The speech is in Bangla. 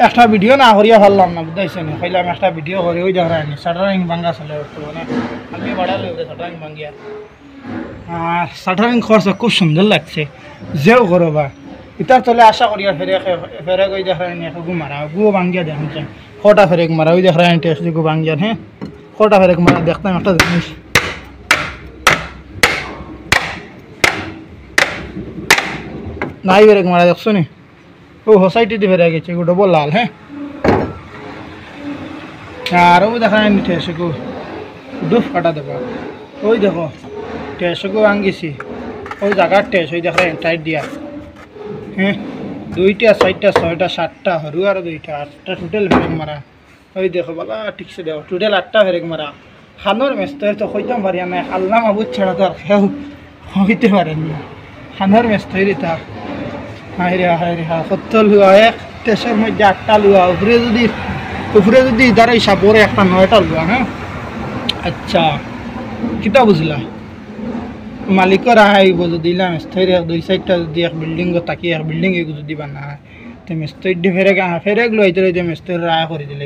একটা ভিডিও না করিয়া পারলাম না বুঝাইছেন কইলাম একটা ভিডিও করে ওই দেখায়নি শাটারিং ভাঙ্গা চলে বর্তমানে আমি বাড়ালে শাটারিং ভাঙ্গিয়া আর শাটারিং খরচ খুব সুন্দর লাগছে যেও করো বা ইতার তলে আশা করিয়া ফেরে ওই দেখায়নি গু মারা গুও ভাঙ্গিয়া দেখছেন কটা ফেরেক মারা ওই দেখায়নি টেস্ট গু ভাঙ্গিয়া হ্যাঁ কটা ফেরেক মারা দেখতাম একটা জিনিস নাই ফেরেক মারা দেখছো নি ও সোসাইটিতে ফেরে গেছে গো ডবল লাল হ্যাঁ আর ওই দেখা নি ঠেসগু ডুফ কাটা দেবো ওই দেখো ঠেসগু ভাঙ্গিছি ওই জায়গার ঠেস ওই দেখা টাইট দিয়া হ্যাঁ 2টা 4টা 6টা 7টা হরু আর 2টা 8টা টোটাল ফেরেক মারা ওই দেখো বাবা ঠিকছে দেখো টোটাল 8টা ফেরেক মারা খানোর মেস্তর তো কইতাম পারি না আল্লাহ মাহবুব ছাড়া তো আর কেউ হইতে পারেন না খানোর মেস্তরি তা হায়রে হায়রে হা কত লুয়া এক টেসের মধ্যে 8টা লুয়া উপরে যদি ইদারে হিসাবরে একটা 9টা লুয়া হ্যাঁ আচ্ছা কিতা বুঝলা মালিকর আইব যদি দিলাম স্থির 2-4টা যদি এক বিল্ডিং তাকি এক বিল্ডিং যদি বানা তো মিস্ত্রি ফেরে ফেরে গলো ইতরে যে মিস্ত্রি রায় করে দিলে